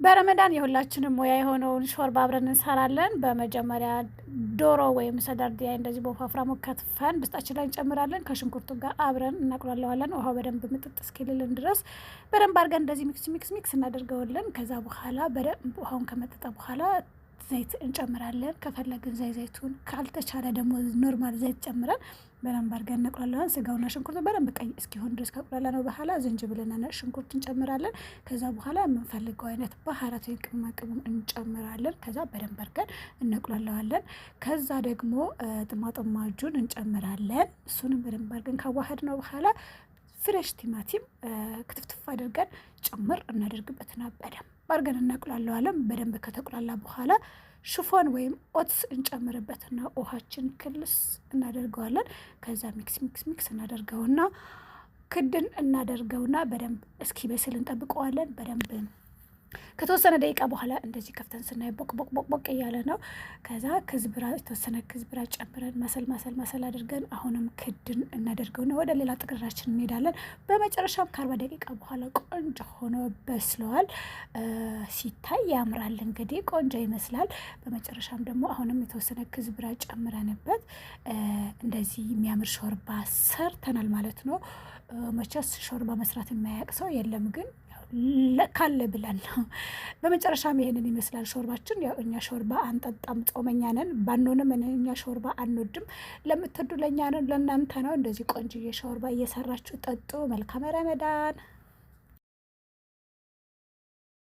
በረመዳን የሁላችንም ሙያ የሆነውን ሾርባ አብረን እንሰራለን። በመጀመሪያ ዶሮ ወይም ሰዳርዲያ እንደዚህ በወፍራሙ ከትፈን ድስታችን ላይ እንጨምራለን። ከሽንኩርቱ ጋር አብረን እናቁላለዋለን። ውሃው በደንብ ምጥጥ እስኪልልን ድረስ በደንብ አድርገን እንደዚህ ሚክስ እናደርገዋለን። ከዛ በኋላ በደንብ ውሃውን ከመጠጠ በኋላ ዘይት እንጨምራለን። ከፈለግን ዘይቱን ካልተቻለ ደግሞ ኖርማል ዘይት ጨምረን በደንብ አድርገን እናቁላለዋለን። ስጋውና ሽንኩርቱ በደንብ ቀይ እስኪሆን ድረስ ካቁላላነው በኋላ ዝንጅብልና ሽንኩርት እንጨምራለን። ከዛ በኋላ የምንፈልገው አይነት ባህራት ወይ ቅመማ ቅመም እንጨምራለን። ከዛ በደንብ አድርገን እናቁላለዋለን። ከዛ ደግሞ ጥማጥማጁን እንጨምራለን። እሱንም በደንብ አድርገን ካዋሃድነው በኋላ ፍሬሽ ቲማቲም ክትፍትፍ አድርገን ጨምር እናደርግበትና በደንብ አድርገን እናቁላለዋለን። በደንብ ከተቁላላ በኋላ ሽፎን ወይም ኦትስ እንጨምርበትና ውሃችን ክልስ እናደርገዋለን። ከዛ ሚክስ እናደርገውና ክድን እናደርገውና በደንብ እስኪበስል እንጠብቀዋለን። በደንብ ከተወሰነ ደቂቃ በኋላ እንደዚህ ከፍተን ስናይ ቦቅ እያለ ነው። ከዛ የተወሰነ ክዝብራ ጨምረን መሰል አድርገን አሁንም ክድን እናደርገውና ወደ ሌላ ጥቅራችን እንሄዳለን። በመጨረሻም ከ40 ደቂቃ በኋላ ቆንጆ ሆኖ በስለዋል። ሲታይ ያምራል። እንግዲህ ቆንጆ ይመስላል። በመጨረሻም ደግሞ አሁንም የተወሰነ ክዝብራ ጨምረንበት እንደዚህ የሚያምር ሾርባ ሰርተናል ማለት ነው። መቼስ ሾርባ መስራት የማያውቅ ሰው የለም፣ ግን ካለ ብለን ነው። በመጨረሻም ይሄንን ይመስላል ሾርባችን። ያው እኛ ሾርባ አንጠጣም፣ ጾመኛ ነን። ባንሆንም እኛ ሾርባ አንወድም። ለምትወዱ ለእኛ ነው፣ ለእናንተ ነው። እንደዚህ ቆንጆዬ ሾርባ እየሰራችሁ ጠጡ። መልካም ረመዳን።